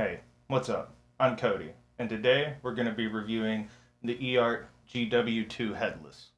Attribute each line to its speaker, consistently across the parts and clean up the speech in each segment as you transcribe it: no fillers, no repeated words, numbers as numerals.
Speaker 1: Hey, what's up? I'm Cody, and today we're going to be reviewing the Eart GW2 Headless.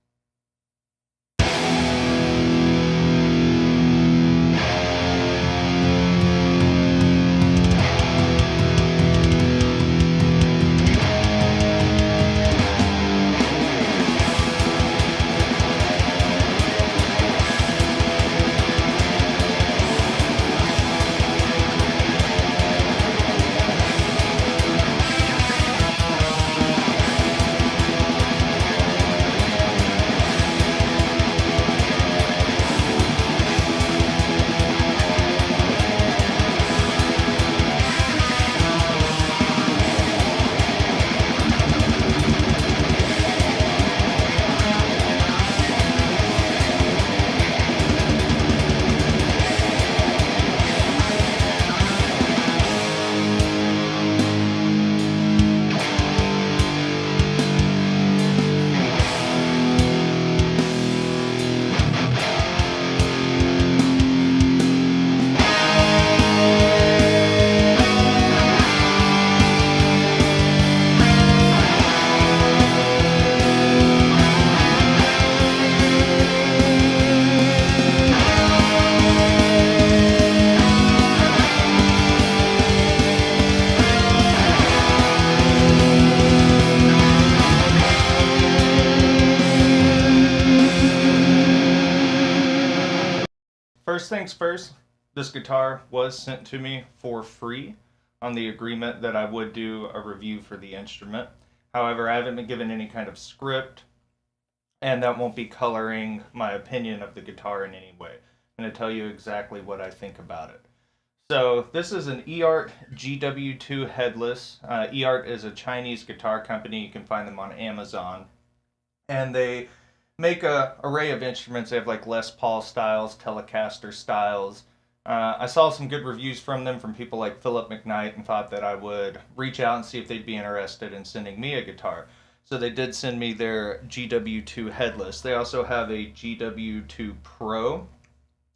Speaker 1: First things first, this guitar was sent to me for free on the agreement that I would do a review for the instrument. However, I haven't been given any kind of script, and that won't be coloring my opinion of the guitar in any way. I'm going to tell you exactly what I think about it. So, this is an Eart GW2 Headless. Eart is a Chinese guitar company. You can find them on Amazon. And they make a array of instruments. They have like Les Paul styles, Telecaster styles. I saw some good reviews from them from people like Philip McKnight and thought that I would reach out and see if they'd be interested in sending me a guitar. So they did send me their GW2 Headless. They also have a GW2 Pro,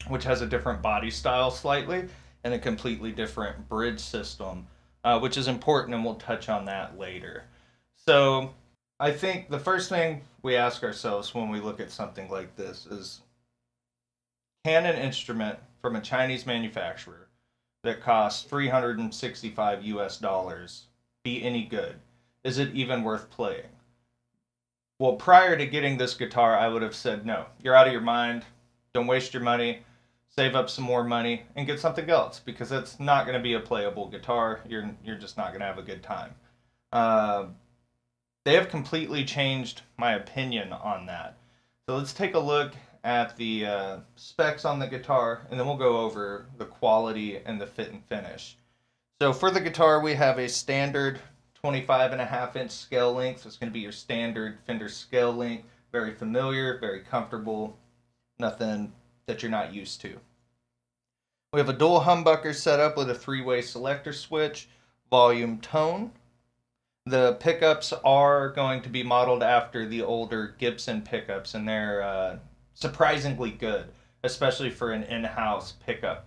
Speaker 1: which has a different body style slightly and a completely different bridge system, which is important, and we'll touch on that later. So I think the first thing we ask ourselves when we look at something like this is, can an instrument from a Chinese manufacturer that costs 365 US dollars be any good? Is it even worth playing? Well, prior to getting this guitar, I would have said, no, you're out of your mind. Don't waste your money. Save up some more money and get something else, because it's not going to be a playable guitar. You're just not going to have a good time. They have completely changed my opinion on that. So let's take a look at the specs on the guitar, and then we'll go over the quality and the fit and finish. So for the guitar, we have a standard 25.5-inch scale length. It's going to be your standard Fender scale length. Very familiar, very comfortable, nothing that you're not used to. We have a dual humbucker setup with a 3-way selector switch, volume, tone. The pickups are going to be modeled after the older Gibson pickups, and they're surprisingly good, especially for an in-house pickup.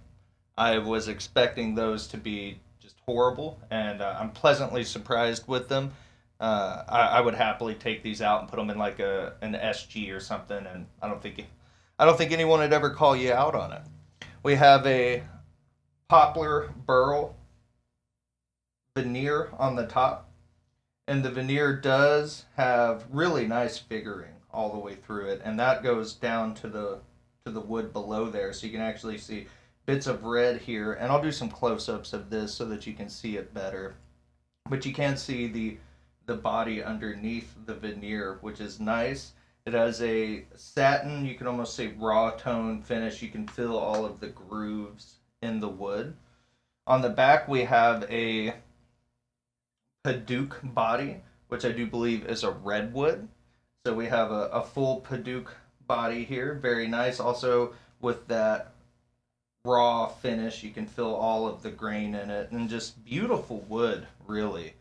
Speaker 1: I was expecting those to be just horrible, and I'm pleasantly surprised with them. I would happily take these out and put them in like an SG or something, and I don't think anyone would ever call you out on it. We have a Poplar Burl veneer on the top, and the veneer does have really nice figuring all the way through it, and that goes down to the wood below there, so you can actually see bits of red here, and I'll do some close-ups of this so that you can see it better. But you can see the body underneath the veneer, which is nice. It has a satin, you can almost say raw tone finish. You can feel all of the grooves in the wood. On the back, we have a Padauk body, which I do believe is a redwood. So we have a full Padauk body here, very nice. Also with that raw finish, you can feel all of the grain in it, and just beautiful wood, really.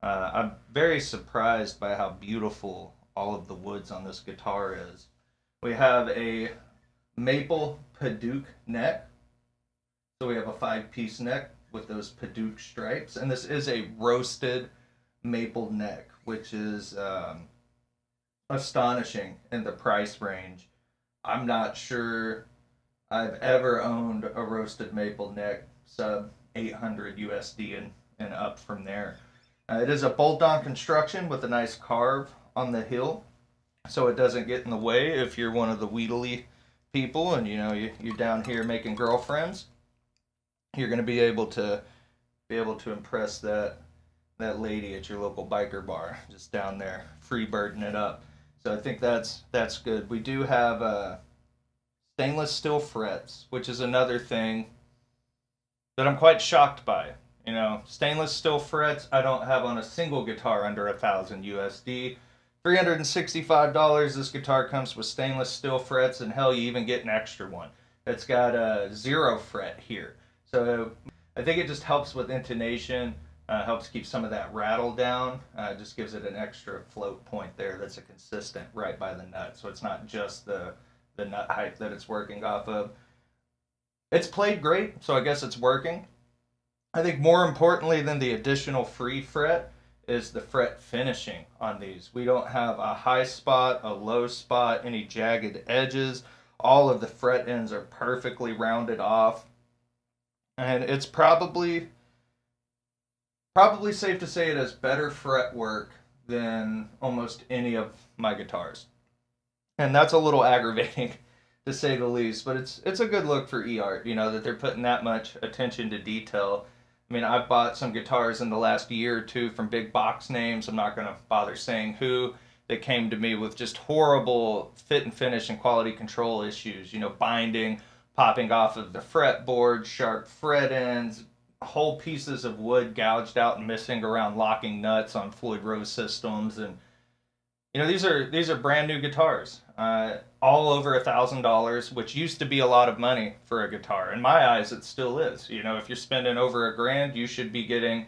Speaker 1: I'm very surprised by how beautiful all of the woods on this guitar is. We have a maple Padauk neck. So we have a 5-piece neck. with those Padauk stripes. And this is a roasted maple neck, which is astonishing in the price range. I'm not sure I've ever owned a roasted maple neck sub 800 USD and up from there. It is a bolt-on construction with a nice carve on the hill, so it doesn't get in the way if you're one of the wheedly people and you're down here making girlfriends. You're going to be able to impress that lady at your local biker bar, just down there free birding it up. So I think that's good. We do have stainless steel frets, which is another thing that I'm quite shocked by. Stainless steel frets I don't have on a single guitar under 1,000 USD. $365. This guitar comes with stainless steel frets, and hell, you even get an extra one that's got a 0 fret here. So I think it just helps with intonation, helps keep some of that rattle down, just gives it an extra float point there that's a consistent right by the nut. So it's not just the nut height that it's working off of. It's played great, so I guess it's working. I think more importantly than the additional free fret is the fret finishing on these. We don't have a high spot, a low spot, any jagged edges. All of the fret ends are perfectly rounded off. And it's probably safe to say it has better fret work than almost any of my guitars. And that's a little aggravating to say the least, but it's a good look for Eart, that they're putting that much attention to detail. I mean, I've bought some guitars in the last year or two from big box names. I'm not going to bother saying who. That came to me with just horrible fit and finish and quality control issues. Binding, popping off of the fretboard, sharp fret ends, whole pieces of wood gouged out and missing around locking nuts on Floyd Rose systems. And these are brand new guitars, all over $1,000, which used to be a lot of money for a guitar. In my eyes, it still is. If you're spending over $1,000, you should be getting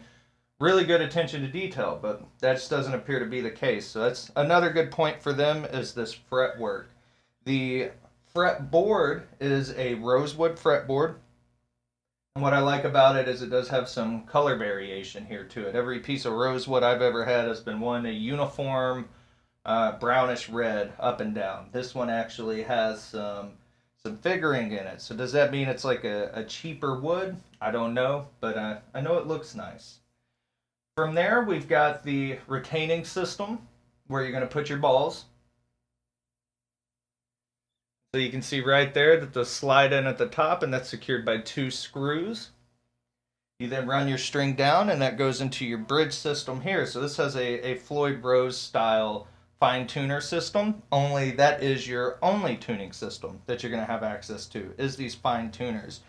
Speaker 1: really good attention to detail, but that just doesn't appear to be the case. So that's another good point for them, is this fretwork. The fretboard is a Rosewood fretboard. And what I like about it is it does have some color variation here to it. Every piece of Rosewood I've ever had has been a uniform brownish red up and down. This one actually has some figuring in it. So does that mean it's like a cheaper wood? I don't know, but I know it looks nice. From there, we've got the retaining system where you're going to put your balls. So you can see right there that the slide in at the top, and that's secured by 2 screws. You then run your string down, and that goes into your bridge system here. So this has a Floyd Rose style fine tuner system, only that is your only tuning system that you're going to have access to, is these fine tuners.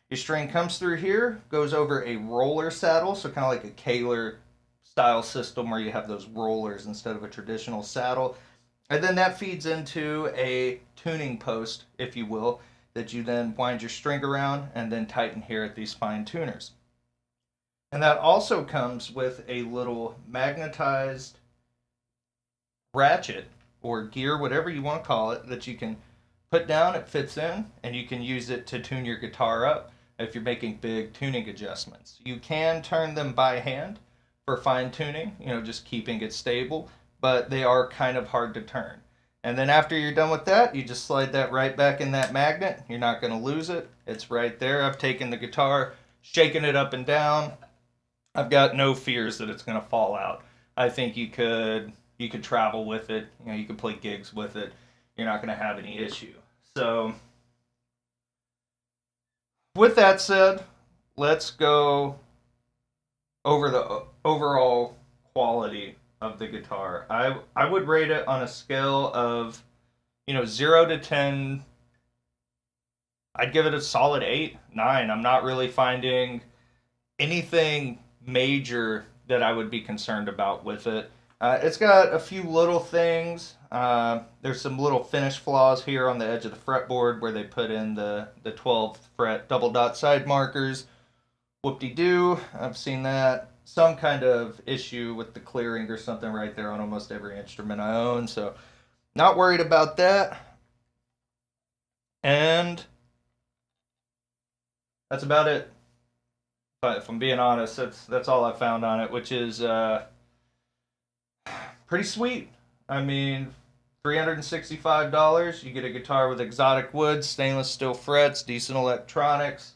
Speaker 1: Your string comes through here, goes over a roller saddle, so kind of like a Kaler style system where you have those rollers instead of a traditional saddle. And then that feeds into a tuning post, if you will, that you then wind your string around and then tighten here at these fine tuners. And that also comes with a little magnetized ratchet or gear, whatever you want to call it, that you can put down. It fits in, and you can use it to tune your guitar up if you're making big tuning adjustments. You can turn them by hand for fine tuning, just keeping it stable, but they are kind of hard to turn. And then after you're done with that, you just slide that right back in that magnet. You're not going to lose it. It's right there. I've taken the guitar, shaken it up and down. I've got no fears that it's going to fall out. I think you could travel with it. You could play gigs with it. You're not going to have any issue. So with that said, let's go over the overall quality of the guitar. I would rate it on a scale of 0 to 10. I'd give it a solid 8, 9. I'm not really finding anything major that I would be concerned about with it. It's got a few little things. There's some little finish flaws here on the edge of the fretboard where they put in the 12th fret double dot side markers. Whoop-de-doo. I've seen that. Some kind of issue with the clearing or something right there on almost every instrument I own. So not worried about that. And that's about it. But if I'm being honest, that's all I found on it, which is pretty sweet. I mean, $365. You get a guitar with exotic wood, stainless steel frets, decent electronics,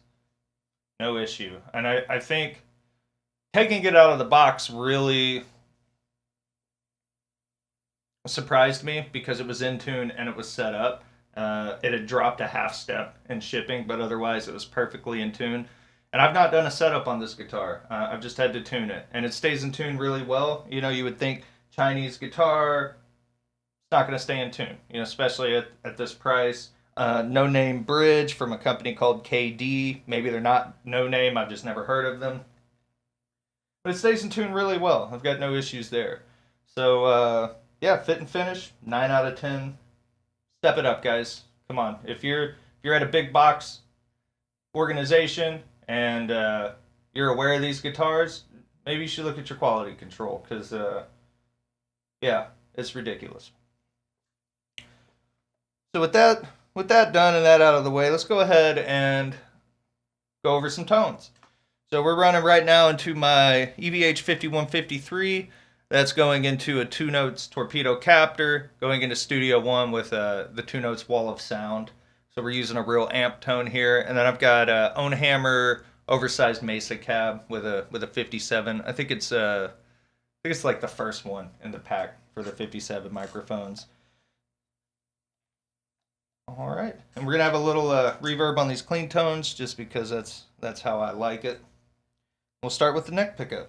Speaker 1: no issue. And I think taking it out of the box really surprised me because it was in tune and it was set up. It had dropped a half step in shipping, but otherwise it was perfectly in tune. And I've not done a setup on this guitar. I've just had to tune it, and it stays in tune really well. You know, you would think Chinese guitar, it's not going to stay in tune. You know, especially at this price. No name bridge from a company called KD. Maybe they're not no name. I've just never heard of them. But it stays in tune really well. I've got no issues there. So yeah, fit and finish, 9 out of 10. Step it up, guys. Come on. If you're at a big box organization and you're aware of these guitars, maybe you should look at your quality control because yeah, it's ridiculous. So with that done and that out of the way, let's go ahead and go over some tones. So we're running right now into my EVH 5153. That's going into a 2 notes torpedo captor, going into Studio One with the 2 notes wall of sound. So we're using a real amp tone here, and then I've got a Own Hammer oversized Mesa cab with a 57. I think it's like the first one in the pack for the 57 microphones. All right, and we're gonna have a little reverb on these clean tones just because that's how I like it. We'll start with the neck pickup.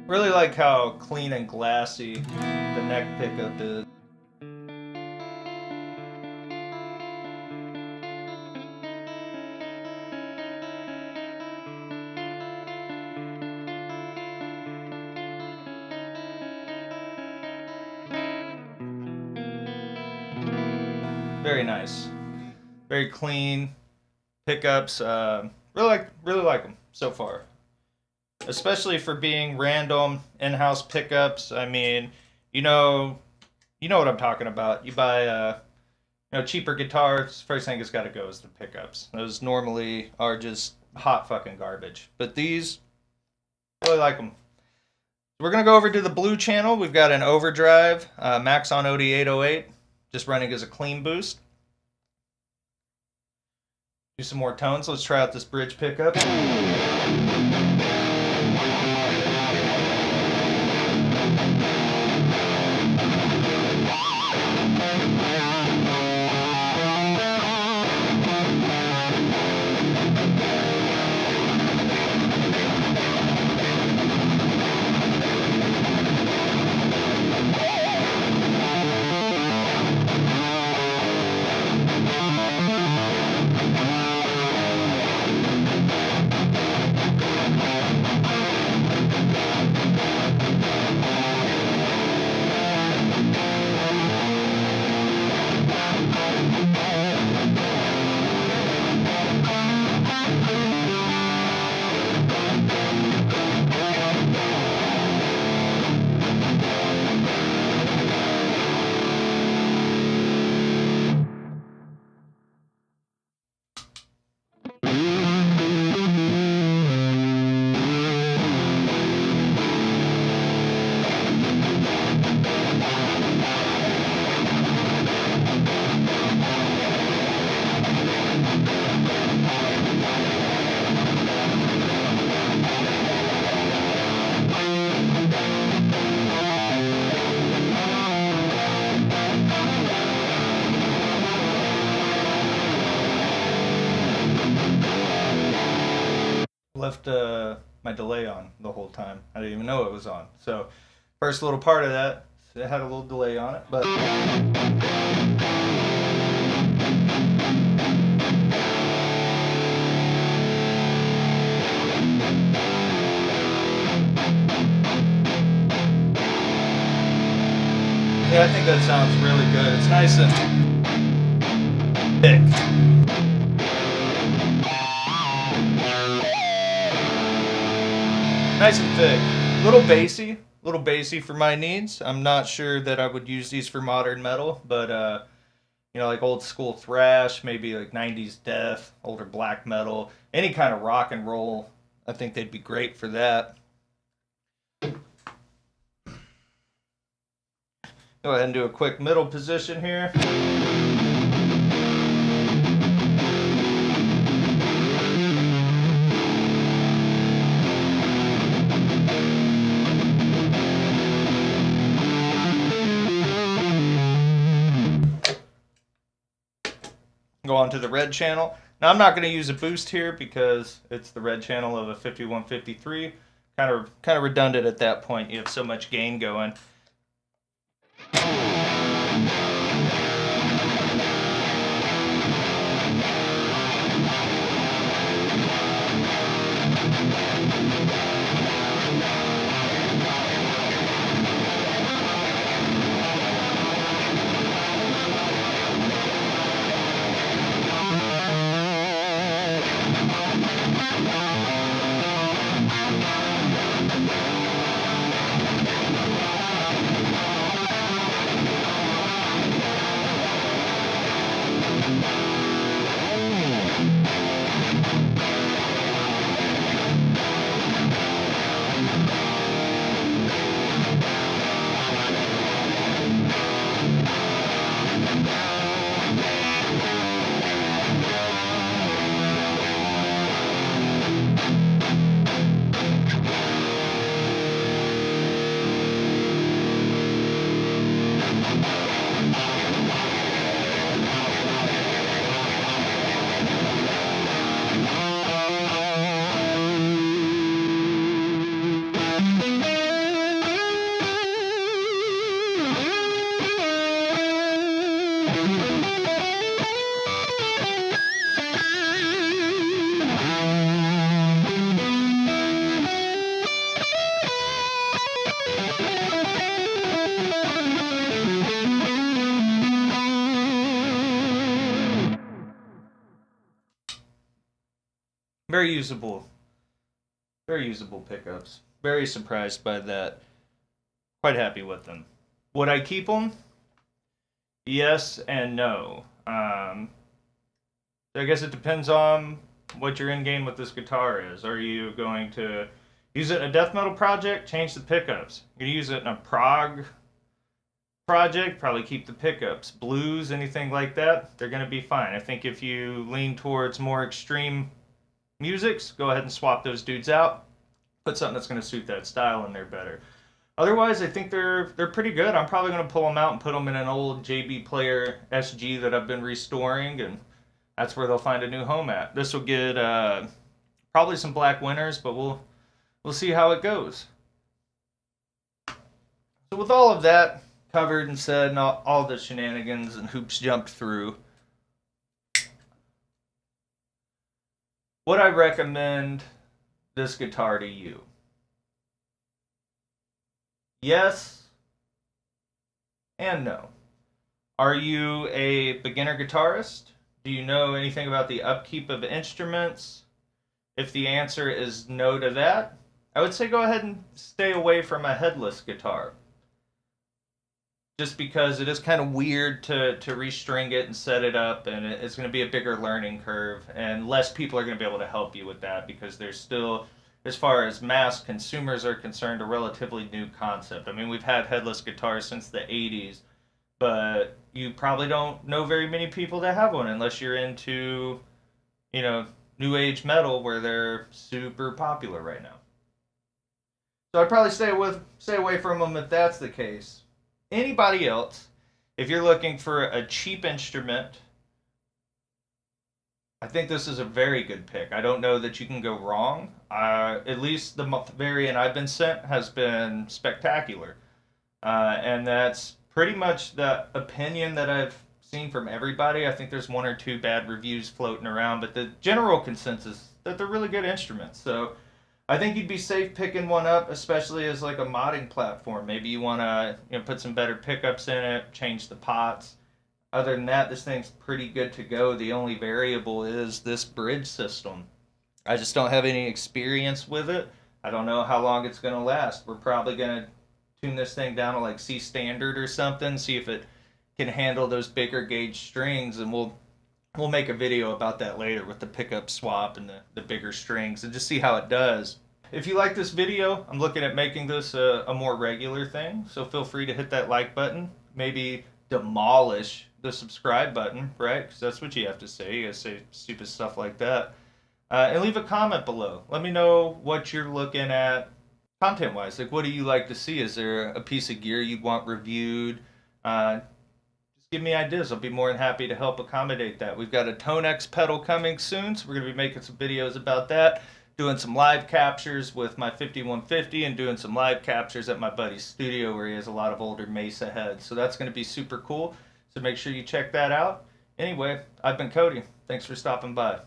Speaker 1: Really like how clean and glassy the neck pickup is. Very nice, very clean pickups. Really like them so far, especially for being random in-house pickups. I mean, you know what I'm talking about. You buy cheaper guitars. First thing that's got to go is the pickups. Those normally are just hot fucking garbage, but these really like them. We're gonna go over to the blue channel. We've got an overdrive, Maxon OD808, just running as a clean boost. Do some more tones. Let's try out this bridge pickup. left my delay on the whole time. I didn't even know it was on. So first little part of that, it had a little delay on it, but yeah, I think that sounds really good. It's nice and thick. Nice and thick. Little bassy for my needs. I'm not sure that I would use these for modern metal, but like old school thrash, maybe like 90s death, older black metal, any kind of rock and roll. I think they'd be great for that. Go ahead and do a quick middle position here. Go on to the red channel. Now I'm not going to use a boost here because it's the red channel of a 5153. Kind of redundant at that point. You have so much gain going. Very usable pickups. Very surprised by that. Quite happy with them. Would I keep them? Yes and no. I guess it depends on what your end game with this guitar is. Are you going to use it in a death metal project? Change the pickups. You're going to use it in a prog project? Probably keep the pickups. Blues, anything like that, they're going to be fine. I think if you lean towards more extreme musics, go ahead and swap those dudes out. Put something that's going to suit that style in there better. Otherwise, I think they're pretty good. I'm probably going to pull them out and put them in an old JB Player SG that I've been restoring, and that's where they'll find a new home at. This will get probably some black winters, but we'll see how it goes. So with all of that covered and said, and all the shenanigans and hoops jumped through, would I recommend this guitar to you? Yes and no. Are you a beginner guitarist? Do you know anything about the upkeep of instruments? If the answer is no to that, I would say go ahead and stay away from a headless guitar. Just because it is kind of weird to restring it and set it up, and it's going to be a bigger learning curve, and less people are going to be able to help you with that because there's still, as far as mass consumers are concerned, a relatively new concept. I mean, we've had headless guitars since the 80s, but you probably don't know very many people that have one unless you're into, new age metal where they're super popular right now. So I'd probably stay away from them if that's the case. Anybody else, if you're looking for a cheap instrument, I think this is a very good pick. I don't know that you can go wrong. At least the variant I've been sent has been spectacular. And that's pretty much the opinion that I've seen from everybody. I think there's one or two bad reviews floating around, but the general consensus that they're really good instruments. So I think you'd be safe picking one up, especially as like a modding platform. Maybe you want to put some better pickups in it, change the pots. Other than that, this thing's pretty good to go. The only variable is this bridge system. I just don't have any experience with it. I don't know how long it's going to last. We're probably going to tune this thing down to like C standard or something, see if it can handle those bigger gauge strings, and we'll make a video about that later with the pickup swap and the bigger strings and just see how it does. If you like this video, I'm looking at making this a more regular thing, so feel free to hit that like button, maybe demolish the subscribe button, right? Because that's what you have to say. You gotta say stupid stuff like that. And leave a comment below. Let me know what you're looking at content wise. Like, what do you like to see? Is there a piece of gear you want reviewed? Just give me ideas. I'll be more than happy to help accommodate that. We've got a Tone X pedal coming soon, so we're going to be making some videos about that. Doing some live captures with my 5150 and doing some live captures at my buddy's studio where he has a lot of older Mesa heads. So that's going to be super cool. So make sure you check that out. Anyway, I've been Cody. Thanks for stopping by.